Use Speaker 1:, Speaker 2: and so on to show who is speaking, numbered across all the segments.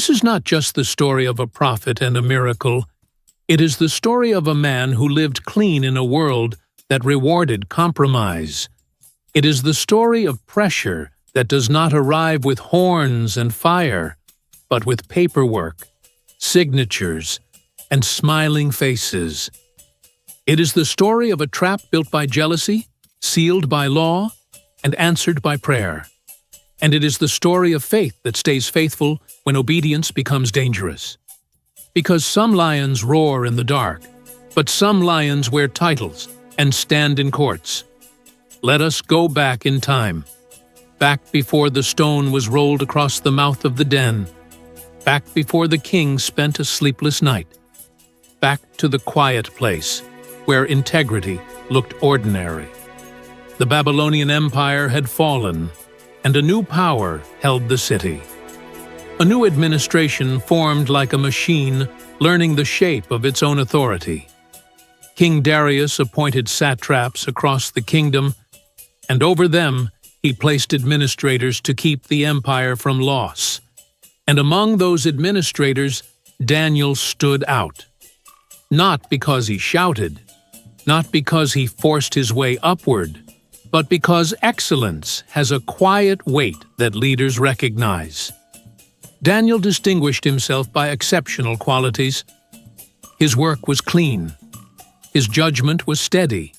Speaker 1: This is not just the story of a prophet and a miracle. It is the story of a man who lived clean in a world that rewarded compromise. It is the story of pressure that does not arrive with horns and fire, but with paperwork, signatures, and smiling faces. It is the story of a trap built by jealousy, sealed by law, and answered by prayer. And it is the story of faith that stays faithful when obedience becomes dangerous. Because some lions roar in the dark, but some lions wear titles and stand in courts. Let us go back in time, back before the stone was rolled across the mouth of the den, back before the king spent a sleepless night, back to the quiet place where integrity looked ordinary. The Babylonian Empire had fallen, and a new power held the city. A new administration formed like a machine, learning the shape of its own authority. King Darius appointed satraps across the kingdom, and over them he placed administrators to keep the empire from loss. And among those administrators, Daniel stood out. Not because he shouted, not because he forced his way upward, but because excellence has a quiet weight that leaders recognize. Daniel distinguished himself by exceptional qualities. His work was clean. His judgment was steady.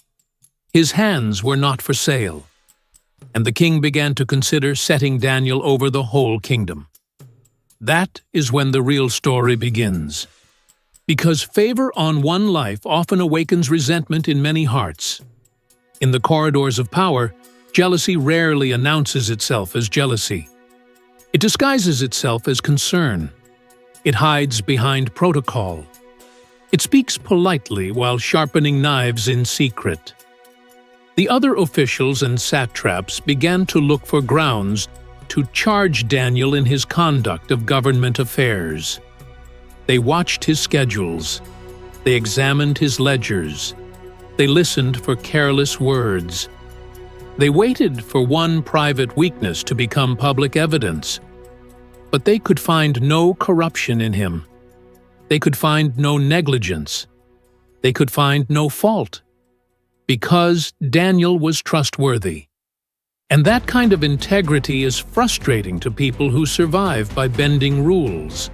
Speaker 1: His hands were not for sale. And the king began to consider setting Daniel over the whole kingdom. That is when the real story begins. Because favor on one life often awakens resentment in many hearts. In the corridors of power, jealousy rarely announces itself as jealousy. It disguises itself as concern. It hides behind protocol. It speaks politely while sharpening knives in secret. The other officials and satraps began to look for grounds to charge Daniel in his conduct of government affairs. They watched his schedules. They examined his ledgers. They listened for careless words. They waited for one private weakness to become public evidence. But they could find no corruption in him. They could find no negligence. They could find no fault. Because Daniel was trustworthy. And that kind of integrity is frustrating to people who survive by bending rules.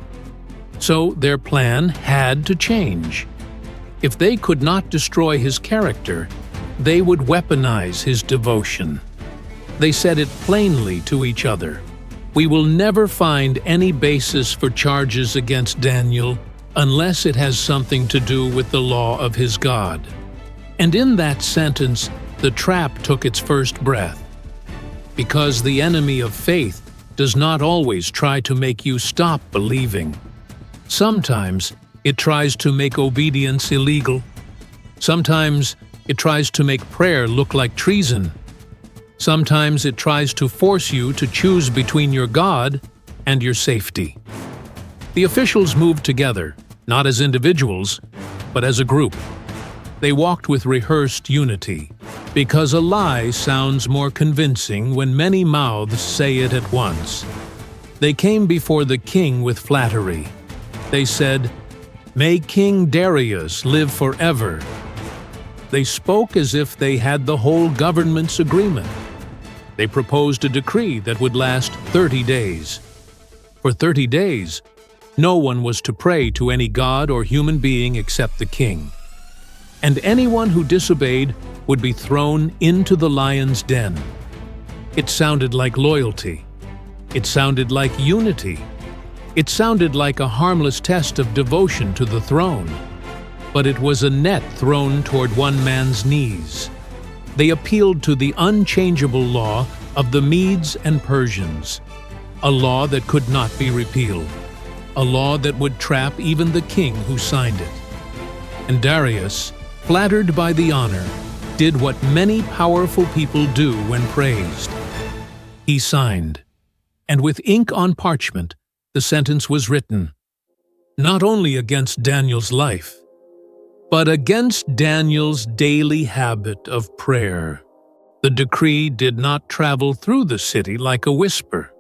Speaker 1: So their plan had to change. If they could not destroy his character, they would weaponize his devotion. They said it plainly to each other. We will never find any basis for charges against Daniel unless it has something to do with the law of his God. And in that sentence, the trap took its first breath. Because the enemy of faith does not always try to make you stop believing. Sometimes it tries to make obedience illegal. Sometimes it tries to make prayer look like treason. Sometimes it tries to force you to choose between your God and your safety. The officials moved together, not as individuals, but as a group. They walked with rehearsed unity, because a lie sounds more convincing when many mouths say it at once. They came before the king with flattery. They said, "May King Darius live forever." They spoke as if they had the whole government's agreement. They proposed a decree that would last 30 days. For 30 days, no one was to pray to any god or human being except the king. And anyone who disobeyed would be thrown into the lion's den. It sounded like loyalty. It sounded like unity. It sounded like a harmless test of devotion to the throne. But it was a net thrown toward one man's knees. They appealed to the unchangeable law of the Medes and Persians, a law that could not be repealed, a law that would trap even the king who signed it. And Darius, flattered by the honor, did what many powerful people do when praised. He signed, and with ink on parchment, the sentence was written, not only against Daniel's life, but against Daniel's daily habit of prayer. The decree did not travel through the city like a whisper.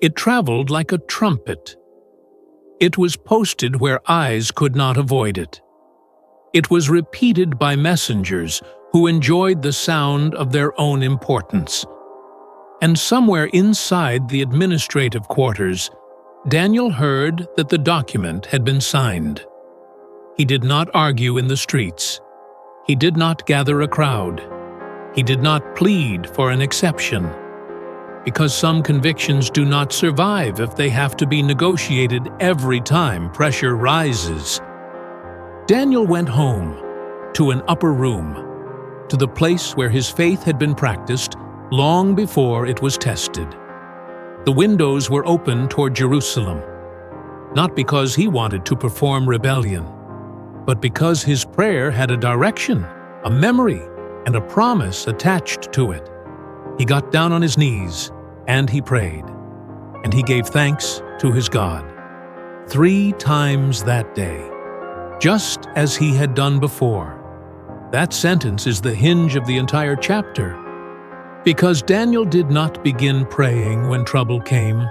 Speaker 1: It traveled like a trumpet. It was posted where eyes could not avoid it. It was repeated by messengers who enjoyed the sound of their own importance. And somewhere inside the administrative quarters, Daniel heard that the document had been signed. He did not argue in the streets. He did not gather a crowd. He did not plead for an exception, because some convictions do not survive if they have to be negotiated every time pressure rises. Daniel went home, to an upper room, to the place where his faith had been practiced long before it was tested. The windows were open toward Jerusalem, not because he wanted to perform rebellion, but because his prayer had a direction, a memory, and a promise attached to it. He got down on his knees, and he prayed, and he gave thanks to his God 3 times that day, just as he had done before. That sentence is the hinge of the entire chapter, because Daniel did not begin praying when trouble came.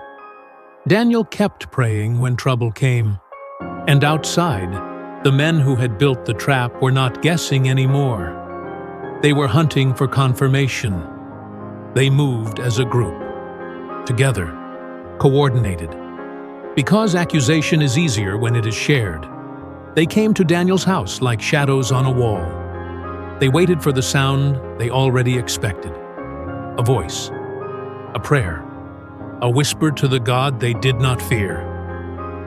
Speaker 1: Daniel kept praying when trouble came, and outside, the men who had built the trap were not guessing anymore. They were hunting for confirmation. They moved as a group, together, coordinated. Because accusation is easier when it is shared, they came to Daniel's house like shadows on a wall. They waited for the sound they already expected. A voice, a prayer, a whisper to the God they did not fear.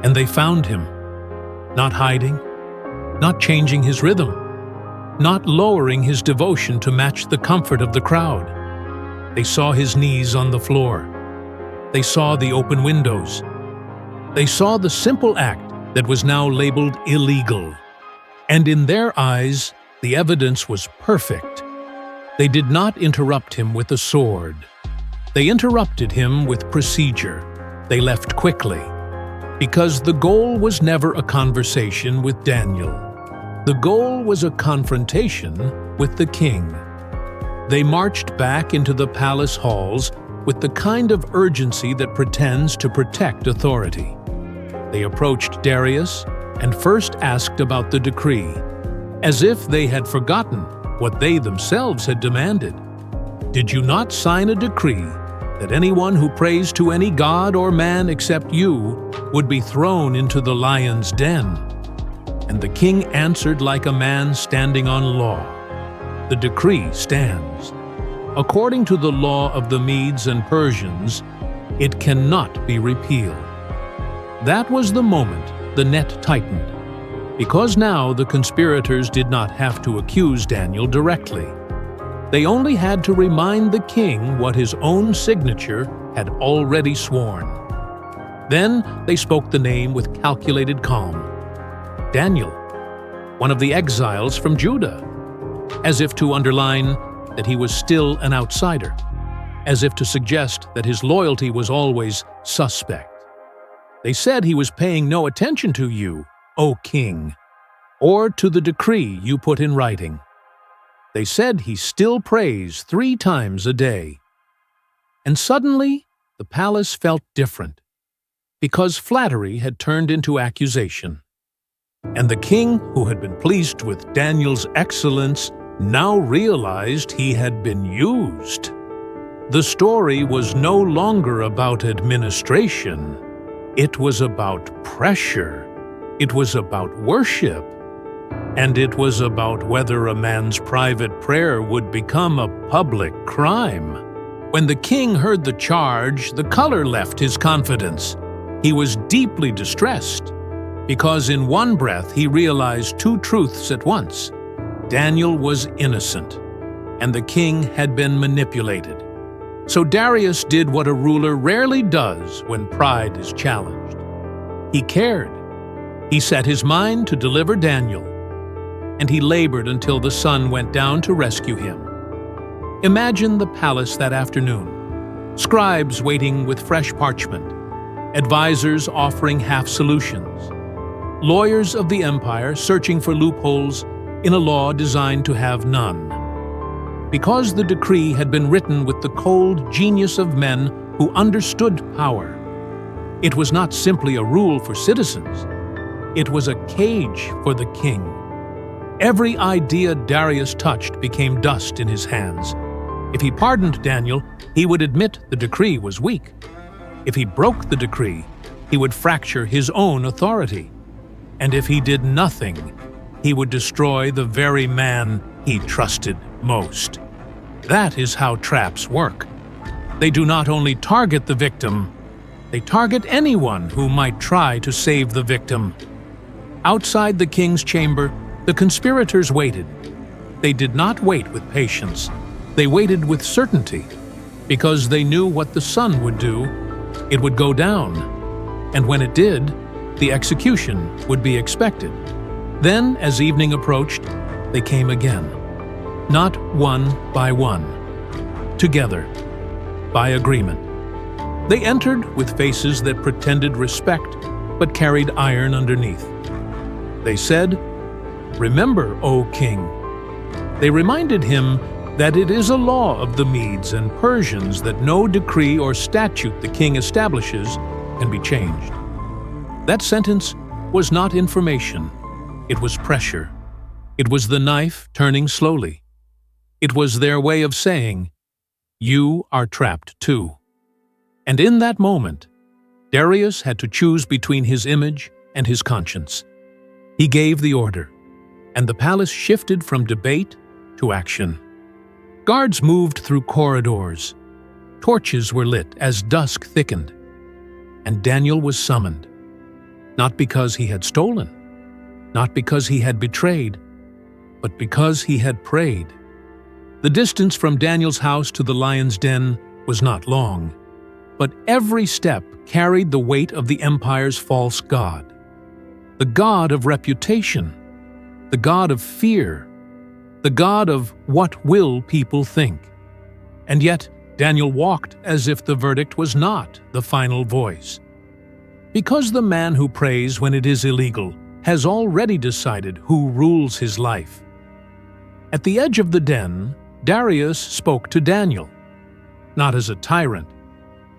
Speaker 1: And they found him, not hiding, not changing his rhythm, not lowering his devotion to match the comfort of the crowd. They saw his knees on the floor. They saw the open windows. They saw the simple act that was now labeled illegal. And in their eyes, the evidence was perfect. They did not interrupt him with a sword. They interrupted him with procedure. They left quickly, because the goal was never a conversation with Daniel. The goal was a confrontation with the king. They marched back into the palace halls with the kind of urgency that pretends to protect authority. They approached Darius and first asked about the decree, as if they had forgotten what they themselves had demanded. Did you not sign a decree that anyone who prays to any god or man except you would be thrown into the lion's den? And the king answered like a man standing on law. The decree stands. According to the law of the Medes and Persians, it cannot be repealed. That was the moment the net tightened, because now the conspirators did not have to accuse Daniel directly. They only had to remind the king what his own signature had already sworn. Then they spoke the name with calculated calm. Daniel, one of the exiles from Judah, as if to underline that he was still an outsider, as if to suggest that his loyalty was always suspect. They said he was paying no attention to you, O king, or to the decree you put in writing. They said he still prays 3 times a day. And suddenly, the palace felt different, because flattery had turned into accusation. And the king, who had been pleased with Daniel's excellence, now realized he had been used. The story was no longer about administration. It was about pressure. It was about worship. And it was about whether a man's private prayer would become a public crime. When the king heard the charge, the color left his confidence. He was deeply distressed, because in one breath he realized 2 truths at once. Daniel was innocent, and the king had been manipulated. So Darius did what a ruler rarely does when pride is challenged. He cared. He set his mind to deliver Daniel, and he labored until the sun went down to rescue him. Imagine the palace that afternoon. Scribes waiting with fresh parchment, advisors offering half solutions, lawyers of the empire searching for loopholes in a law designed to have none. Because the decree had been written with the cold genius of men who understood power, It was not simply a rule for citizens. It was a cage for the king. Every idea Darius touched became dust in his hands. If he pardoned Daniel, he would admit the decree was weak. If he broke the decree, he would fracture his own authority. And if he did nothing, he would destroy the very man he trusted most. That is how traps work. They do not only target the victim, they target anyone who might try to save the victim. Outside the king's chamber, the conspirators waited. They did not wait with patience. They waited with certainty, because they knew what the sun would do. It would go down, and when it did, the execution would be expected. Then, as evening approached, they came again, not one by one, together, by agreement. They entered with faces that pretended respect, but carried iron underneath. They said, "Remember, O king." They reminded him that it is a law of the Medes and Persians that no decree or statute the king establishes can be changed. That sentence was not information. It was pressure. It was the knife turning slowly. It was their way of saying, "You are trapped too." And in that moment, Darius had to choose between his image and his conscience. He gave the order, and the palace shifted from debate to action. Guards moved through corridors. Torches were lit as dusk thickened. And Daniel was summoned, not because he had stolen, not because he had betrayed, but because he had prayed. The distance from Daniel's house to the lion's den was not long, but every step carried the weight of the empire's false god, the god of reputation, the god of fear, the god of what will people think. And yet, Daniel walked as if the verdict was not the final voice. Because the man who prays when it is illegal has already decided who rules his life. At the edge of the den, Darius spoke to Daniel, not as a tyrant,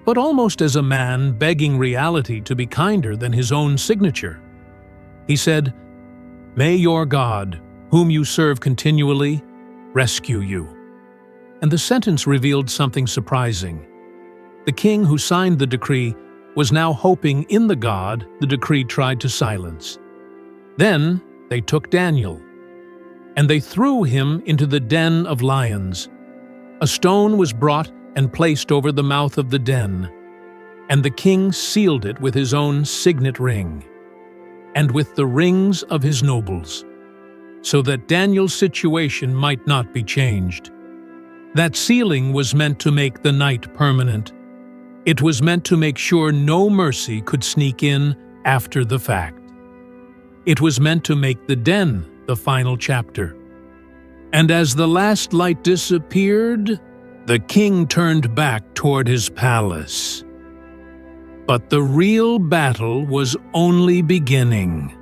Speaker 1: but almost as a man begging reality to be kinder than his own signature. He said, "May your God, whom you serve continually, rescue you." And the sentence revealed something surprising. The king who signed the decree was now hoping in the God the decree tried to silence. Then they took Daniel, and they threw him into the den of lions. A stone was brought and placed over the mouth of the den, and the king sealed it with his own signet ring, and with the rings of his nobles, so that Daniel's situation might not be changed. That sealing was meant to make the night permanent. It was meant to make sure no mercy could sneak in after the fact. It was meant to make the den the final chapter. And as the last light disappeared, the king turned back toward his palace. But the real battle was only beginning.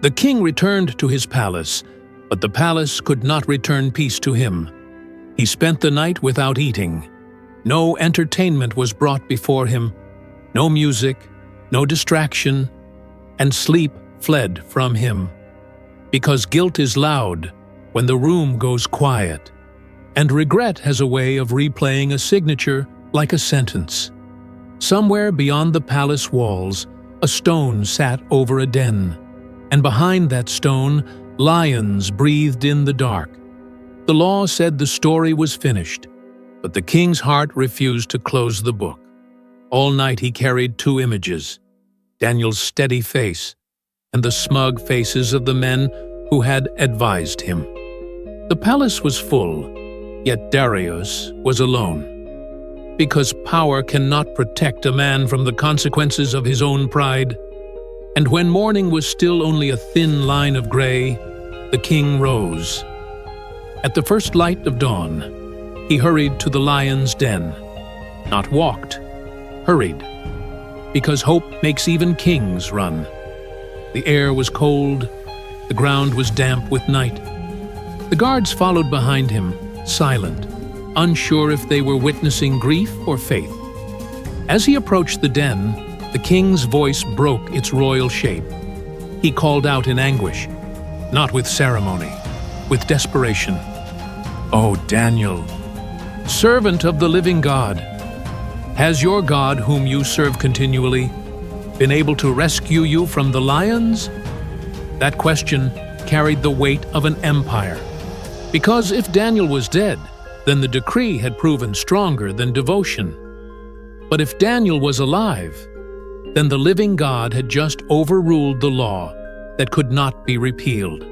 Speaker 1: The king returned to his palace, but the palace could not return peace to him. He spent the night without eating. No entertainment was brought before him, no music, no distraction, and sleep fled from him. Because guilt is loud when the room goes quiet, and regret has a way of replaying a signature like a sentence. Somewhere beyond the palace walls, a stone sat over a den, and behind that stone, lions breathed in the dark. The law said the story was finished, but the king's heart refused to close the book. All night he carried two images, Daniel's steady face and the smug faces of the men who had advised him. The palace was full, yet Darius was alone. Because power cannot protect a man from the consequences of his own pride. And when morning was still only a thin line of gray, the king rose. At the first light of dawn, he hurried to the lion's den. Not walked, hurried. Because hope makes even kings run. The air was cold, the ground was damp with night. The guards followed behind him, silent, unsure if they were witnessing grief or faith. As he approached the den, The king's voice broke its royal shape. He called out in anguish, not with ceremony, with desperation. "O Daniel, servant of the living God, has your God, whom you serve continually, been able to rescue you from the lions?" That question carried the weight of an empire. Because if Daniel was dead, then the decree had proven stronger than devotion. But if Daniel was alive, then the living God had just overruled the law that could not be repealed.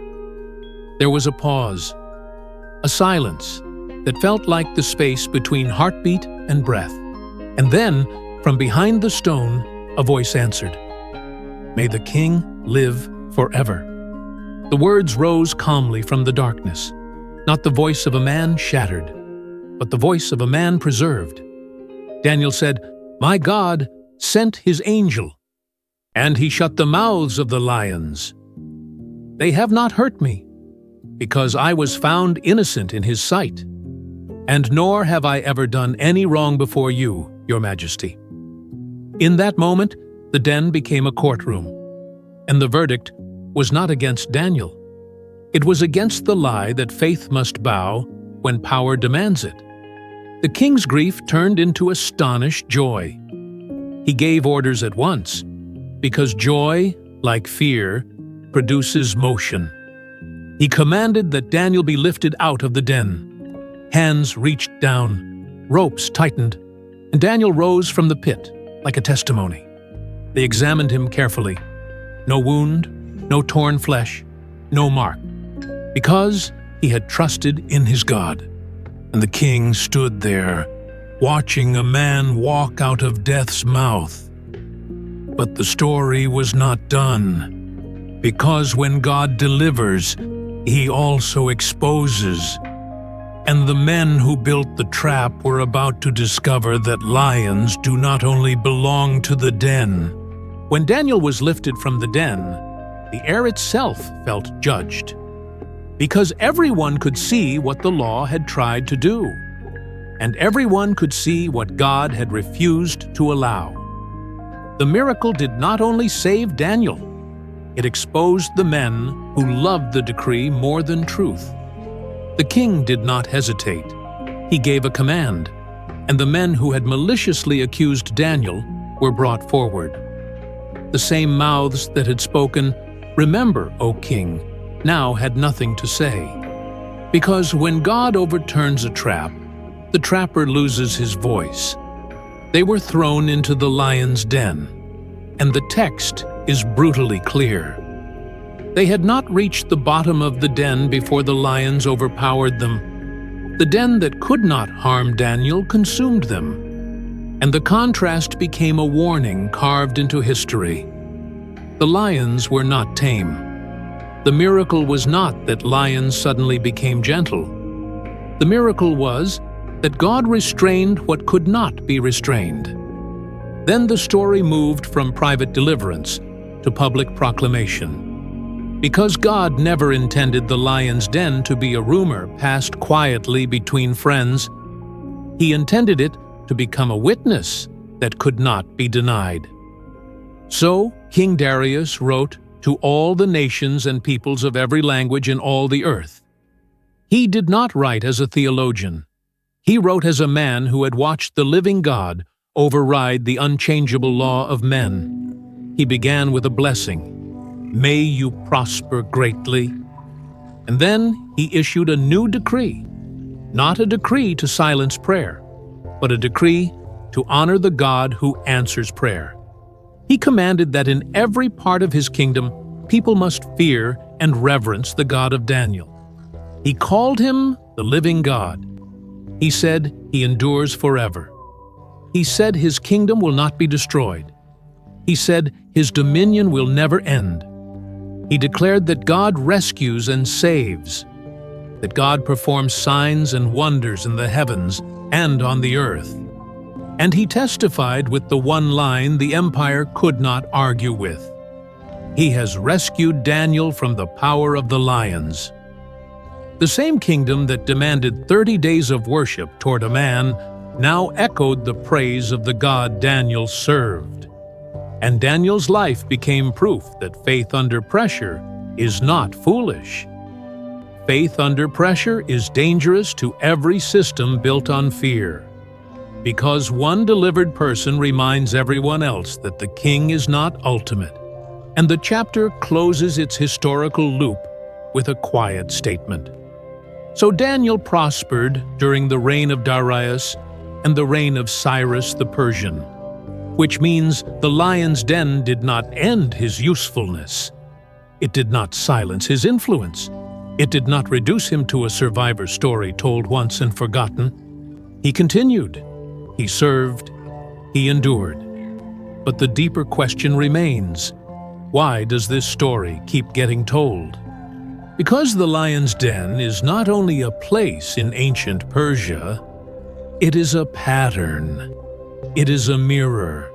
Speaker 1: There was a pause, a silence that felt like the space between heartbeat and breath. And then, from behind the stone, a voice answered, "May the king live forever." The words rose calmly from the darkness, not the voice of a man shattered, but the voice of a man preserved. Daniel said, "My God sent his angel, and he shut the mouths of the lions. They have not hurt me, because I was found innocent in his sight, and nor have I ever done any wrong before you, your majesty." In that moment, the den became a courtroom, and the verdict was not against Daniel. It was against the lie that faith must bow when power demands it. The king's grief turned into astonished joy. He gave orders at once, because joy, like fear, produces motion. He commanded that Daniel be lifted out of the den. Hands reached down, ropes tightened, and Daniel rose from the pit like a testimony. They examined him carefully. No wound, no torn flesh, no mark, because he had trusted in his God. And the king stood there, watching a man walk out of death's mouth. But the story was not done, because when God delivers, he also exposes. And the men who built the trap were about to discover that lions do not only belong to the den. When Daniel was lifted from the den, the air itself felt judged, because everyone could see what the law had tried to do, and everyone could see what God had refused to allow. The miracle did not only save Daniel, it exposed the men who loved the decree more than truth. The king did not hesitate. He gave a command, and the men who had maliciously accused Daniel were brought forward. The same mouths that had spoken, "Remember, O king," now had nothing to say. Because when God overturns a trap, the trapper loses his voice. They were thrown into the lion's den, and the text is brutally clear. They had not reached the bottom of the den before the lions overpowered them. The den that could not harm Daniel consumed them, and the contrast became a warning carved into history. The lions were not tame. The miracle was not that lions suddenly became gentle. The miracle was that God restrained what could not be restrained. Then the story moved from private deliverance to public proclamation. Because God never intended the lion's den to be a rumor passed quietly between friends, He intended it to become a witness that could not be denied. So King Darius wrote to all the nations and peoples of every language in all the earth. He did not write as a theologian. He wrote as a man who had watched the living God override the unchangeable law of men. He began with a blessing. "May you prosper greatly." And then he issued a new decree, not a decree to silence prayer, but a decree to honor the God who answers prayer. He commanded that in every part of his kingdom, people must fear and reverence the God of Daniel. He called him the living God. He said he endures forever. He said his kingdom will not be destroyed. He said his dominion will never end. He declared that God rescues and saves, that God performs signs and wonders in the heavens and on the earth. And he testified with the one line the empire could not argue with. He has rescued Daniel from the power of the lions. The same kingdom that demanded 30 days of worship toward a man now echoed the praise of the God Daniel served. And Daniel's life became proof that faith under pressure is not foolish. Faith under pressure is dangerous to every system built on fear, because one delivered person reminds everyone else that the king is not ultimate. And the chapter closes its historical loop with a quiet statement. So Daniel prospered during the reign of Darius and the reign of Cyrus the Persian, which means the lion's den did not end his usefulness. It did not silence his influence. It did not reduce him to a survivor story told once and forgotten. He continued. He served. He endured. But the deeper question remains. Why does this story keep getting told? Because the lion's den is not only a place in ancient Persia, it is a pattern. It is a mirror.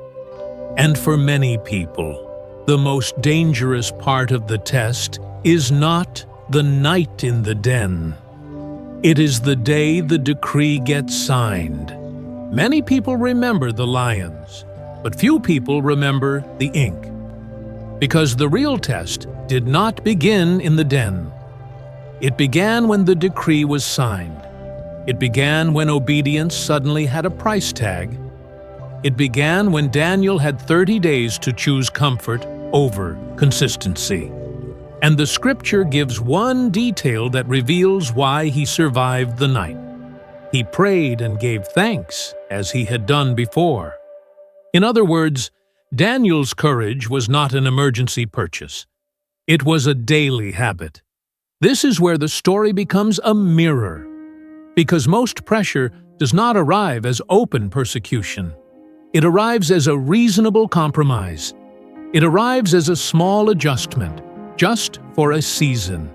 Speaker 1: And for many people, the most dangerous part of the test is not the night in the den. It is the day the decree gets signed. Many people remember the lions, but few people remember the ink. Because the real test did not begin in the den. It began when the decree was signed. It began when obedience suddenly had a price tag. It began when Daniel had 30 days to choose comfort over consistency. And the scripture gives one detail that reveals why he survived the night. He prayed and gave thanks, as he had done before. In other words, Daniel's courage was not an emergency purchase. It was a daily habit. This is where the story becomes a mirror, because most pressure does not arrive as open persecution. It arrives as a reasonable compromise. It arrives as a small adjustment, just for a season.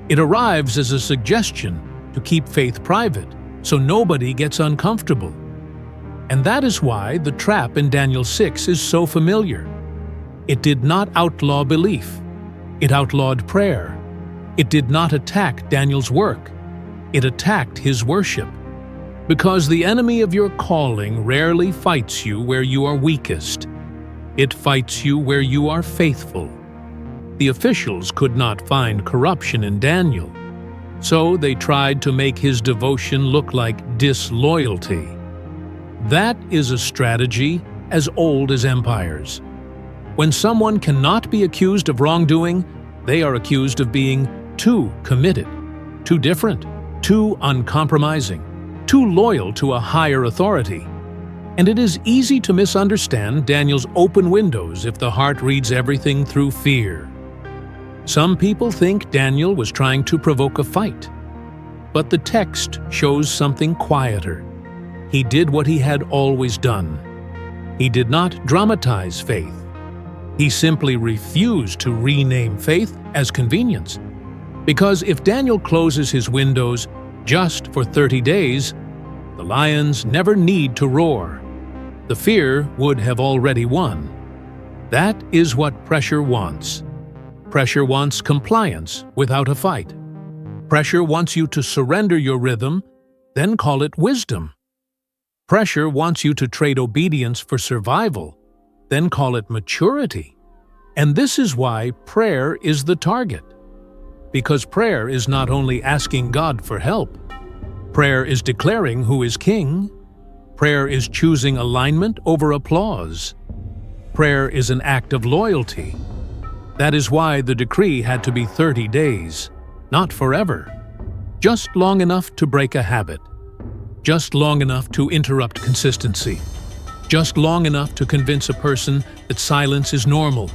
Speaker 1: It arrives as a suggestion to keep faith private, so nobody gets uncomfortable. And that is why the trap in Daniel 6 is so familiar. It did not outlaw belief. It outlawed prayer. It did not attack Daniel's work. It attacked his worship. Because the enemy of your calling rarely fights you where you are weakest. It fights you where you are faithful. The officials could not find corruption in Daniel, so they tried to make his devotion look like disloyalty. That is a strategy as old as empires. When someone cannot be accused of wrongdoing, they are accused of being too committed, too different, too uncompromising, too loyal to a higher authority. And it is easy to misunderstand Daniel's open windows if the heart reads everything through fear. Some people think Daniel was trying to provoke a fight, but the text shows something quieter. He did what he had always done. He did not dramatize faith. He simply refused to rename faith as convenience. Because if Daniel closes his windows just for 30 days, the lions never need to roar. The fear would have already won. That is what pressure wants. Pressure wants compliance without a fight. Pressure wants you to surrender your rhythm, then call it wisdom. Pressure wants you to trade obedience for survival, then call it maturity. And this is why prayer is the target. Because prayer is not only asking God for help. Prayer is declaring who is king. Prayer is choosing alignment over applause. Prayer is an act of loyalty. That is why the decree had to be 30 days, not forever. Just long enough to break a habit. Just long enough to interrupt consistency. Just long enough to convince a person that silence is normal.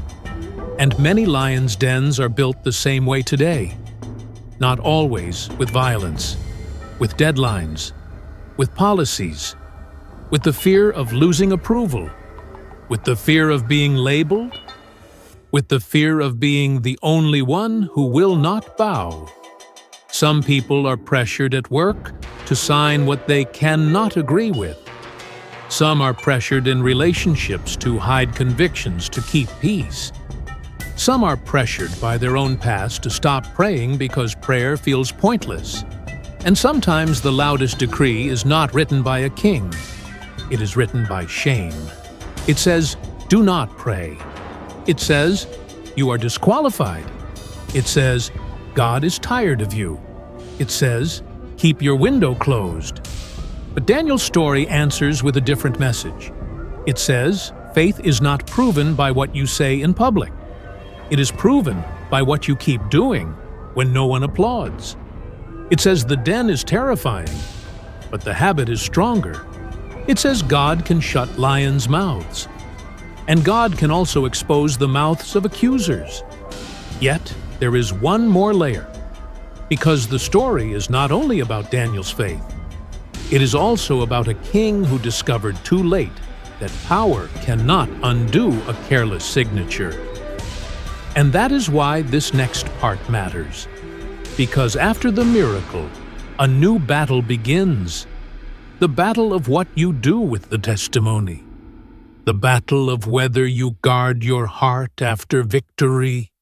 Speaker 1: And many lions' dens are built the same way today. Not always with violence, with deadlines, with policies, with the fear of losing approval, with the fear of being labeled, with the fear of being the only one who will not bow. Some people are pressured at work to sign what they cannot agree with. Some are pressured in relationships to hide convictions to keep peace. Some are pressured by their own past to stop praying because prayer feels pointless. And sometimes the loudest decree is not written by a king. It is written by shame. It says, do not pray. It says, you are disqualified. It says, God is tired of you. It says, keep your window closed. But Daniel's story answers with a different message. It says, faith is not proven by what you say in public. It is proven by what you keep doing when no one applauds. It says the den is terrifying, but the habit is stronger. It says God can shut lions' mouths. And God can also expose the mouths of accusers. Yet, there is one more layer. Because the story is not only about Daniel's faith, it is also about a king who discovered too late that power cannot undo a careless signature. And that is why this next part matters. Because after the miracle, a new battle begins. The battle of what you do with the testimony. The battle of whether you guard your heart after victory.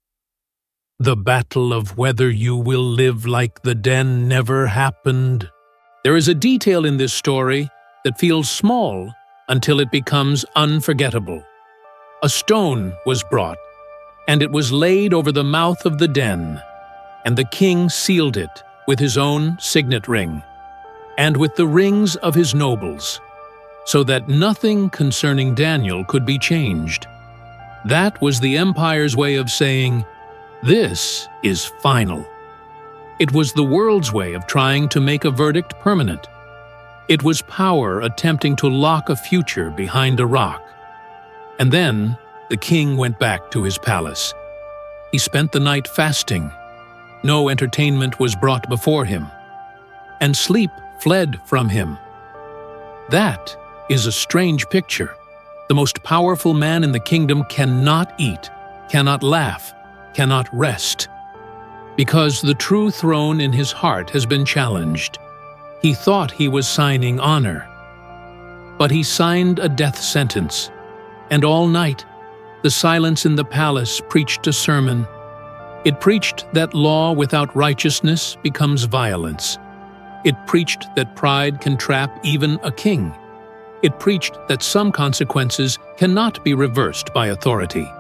Speaker 1: The battle of whether you will live like the den never happened. There is a detail in this story that feels small until it becomes unforgettable. A stone was brought, and it was laid over the mouth of the den, and the king sealed it with his own signet ring, and with the rings of his nobles, so that nothing concerning Daniel could be changed. That was the empire's way of saying, this is final. It was the world's way of trying to make a verdict permanent. It was power attempting to lock a future behind a rock. And then the king went back to his palace. He spent the night fasting. No entertainment was brought before him, and sleep fled from him. That is a strange picture. The most powerful man in the kingdom cannot eat, cannot laugh, cannot rest. Because the true throne in his heart has been challenged. He thought he was signing honor. But he signed a death sentence. And all night, the silence in the palace preached a sermon. It preached that law without righteousness becomes violence. It preached that pride can trap even a king. It preached that some consequences cannot be reversed by authority.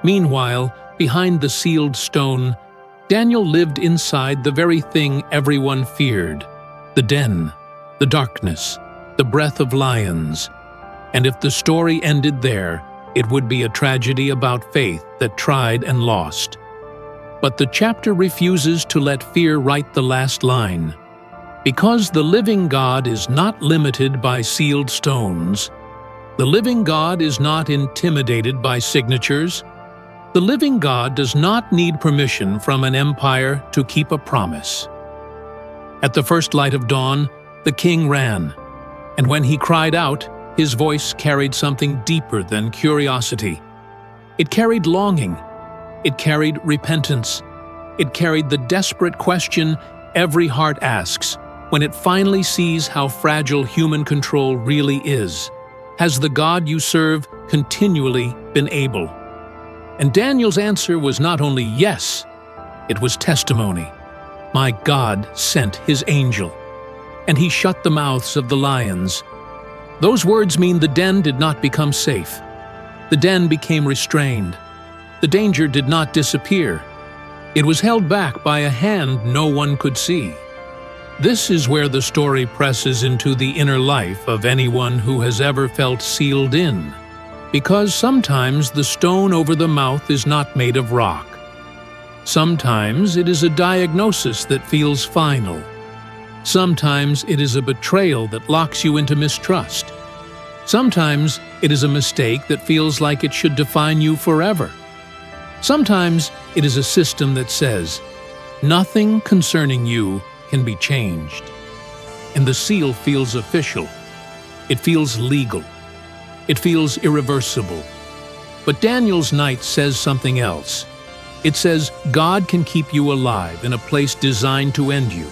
Speaker 1: Meanwhile, behind the sealed stone, Daniel lived inside the very thing everyone feared, the den, the darkness, the breath of lions. And if the story ended there, it would be a tragedy about faith that tried and lost. But the chapter refuses to let fear write the last line. Because the living God is not limited by sealed stones, the living God is not intimidated by signatures, the living God does not need permission from an empire to keep a promise. At the first light of dawn, the king ran, and when he cried out, his voice carried something deeper than curiosity. It carried longing. It carried repentance. It carried the desperate question every heart asks when it finally sees how fragile human control really is. Has the God you serve continually been able? And Daniel's answer was not only yes, it was testimony. My God sent his angel, and he shut the mouths of the lions. Those words mean the den did not become safe. The den became restrained. The danger did not disappear. It was held back by a hand no one could see. This is where the story presses into the inner life of anyone who has ever felt sealed in. Because sometimes the stone over the mouth is not made of rock. Sometimes it is a diagnosis that feels final. Sometimes it is a betrayal that locks you into mistrust. Sometimes it is a mistake that feels like it should define you forever. Sometimes it is a system that says, nothing concerning you can be changed. And the seal feels official. It feels legal. It feels irreversible. But Daniel's night says something else. It says God can keep you alive in a place designed to end you.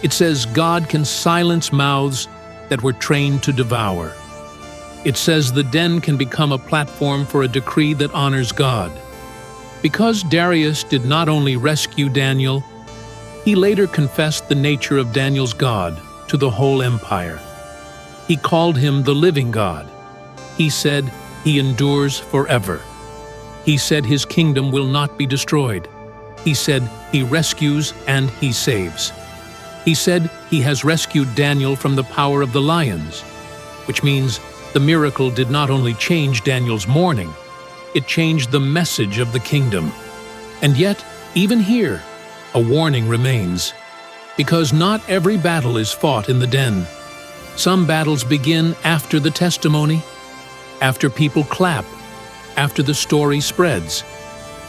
Speaker 1: It says God can silence mouths that were trained to devour. It says the den can become a platform for a decree that honors God. Because Darius did not only rescue Daniel, he later confessed the nature of Daniel's God to the whole empire. He called him the living God. He said, He endures forever. He said his kingdom will not be destroyed. He said he rescues and he saves. He said he has rescued Daniel from the power of the lions, which means the miracle did not only change Daniel's mourning, it changed the message of the kingdom. And yet, even here, a warning remains, because not every battle is fought in the den. Some battles begin after the testimony, after people clap, after the story spreads,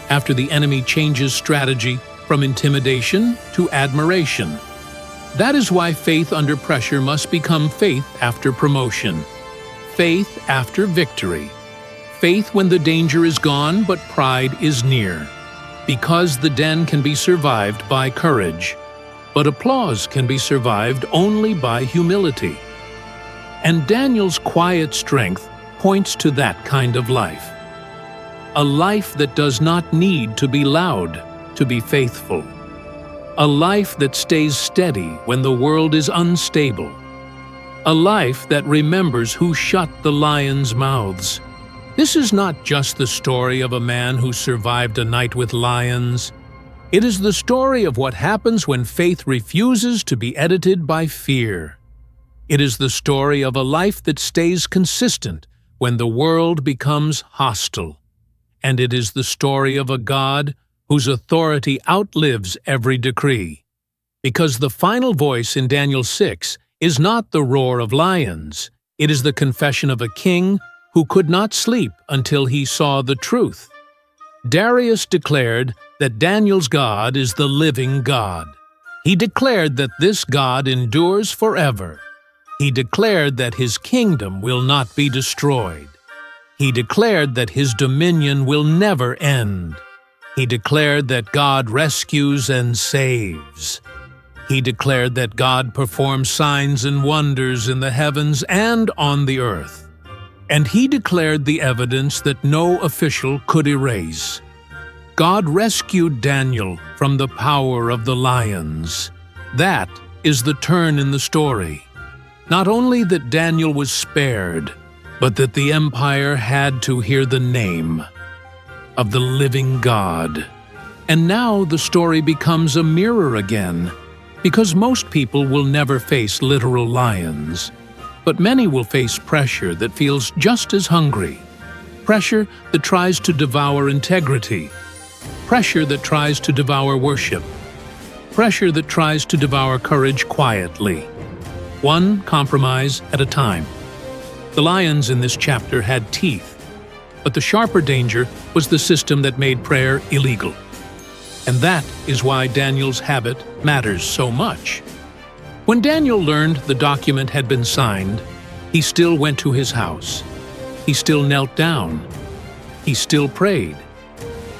Speaker 1: after the enemy changes strategy from intimidation to admiration. That is why faith under pressure must become faith after promotion, faith after victory, faith when the danger is gone but pride is near, because the den can be survived by courage, but applause can be survived only by humility. And Daniel's quiet strength points to that kind of life. A life that does not need to be loud to be faithful. A life that stays steady when the world is unstable. A life that remembers who shut the lions' mouths. This is not just the story of a man who survived a night with lions. It is the story of what happens when faith refuses to be edited by fear. It is the story of a life that stays consistent when the world becomes hostile. And it is the story of a God whose authority outlives every decree. Because the final voice in Daniel 6 is not the roar of lions, it is the confession of a king who could not sleep until he saw the truth. Darius declared that Daniel's God is the living God. He declared that this God endures forever. He declared that his kingdom will not be destroyed. He declared that his dominion will never end. He declared that God rescues and saves. He declared that God performs signs and wonders in the heavens and on the earth. And he declared the evidence that no official could erase. God rescued Daniel from the power of the lions. That is the turn in the story. Not only that Daniel was spared, but that the empire had to hear the name of the living God. And now the story becomes a mirror again, because most people will never face literal lions, but many will face pressure that feels just as hungry. Pressure that tries to devour integrity. Pressure that tries to devour worship. Pressure that tries to devour courage quietly. One compromise at a time. The lions in this chapter had teeth, but the sharper danger was the system that made prayer illegal. And that is why Daniel's habit matters so much. When Daniel learned the document had been signed, he still went to his house. He still knelt down. He still prayed.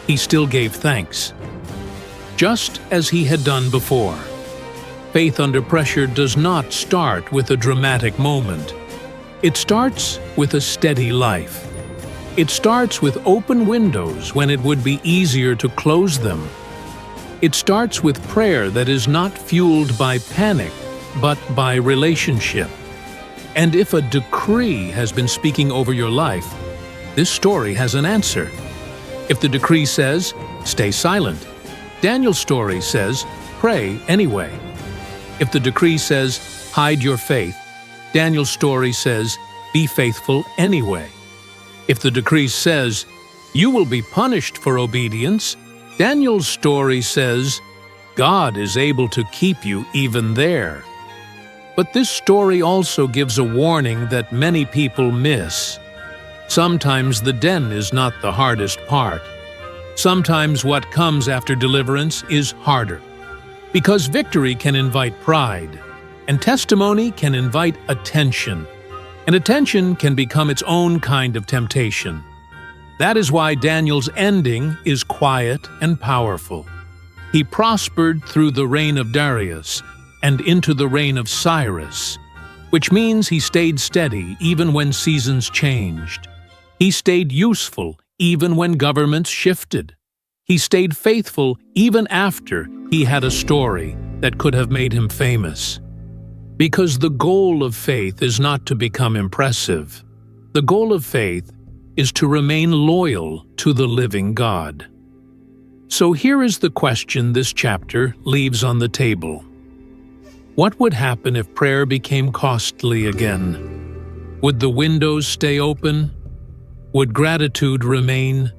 Speaker 1: He still gave thanks. Just as he had done before. Faith under pressure does not start with a dramatic moment. It starts with a steady life. It starts with open windows when it would be easier to close them. It starts with prayer that is not fueled by panic, but by relationship. And if a decree has been speaking over your life, this story has an answer. If the decree says, stay silent, Daniel's story says, pray anyway. If the decree says, hide your faith, Daniel's story says, be faithful anyway. If the decree says, you will be punished for obedience, Daniel's story says, God is able to keep you even there. But this story also gives a warning that many people miss. Sometimes the den is not the hardest part. Sometimes what comes after deliverance is harder. Because victory can invite pride, and testimony can invite attention, and attention can become its own kind of temptation. That is why Daniel's ending is quiet and powerful. He prospered through the reign of Darius and into the reign of Cyrus, which means he stayed steady even when seasons changed. He stayed useful even when governments shifted. He stayed faithful even after he had a story that could have made him famous. Because the goal of faith is not to become impressive. The goal of faith is to remain loyal to the living God. So here is the question this chapter leaves on the table. What would happen if prayer became costly again? Would the windows stay open? Would gratitude remain?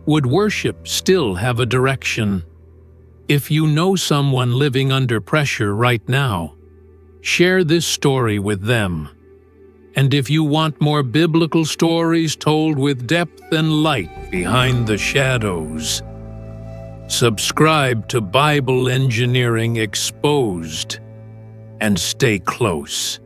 Speaker 1: Would worship still have a direction? If you know someone living under pressure right now, share this story with them. And if you want more biblical stories told with depth and light behind the shadows, subscribe to Bible Engineering Exposed and stay close.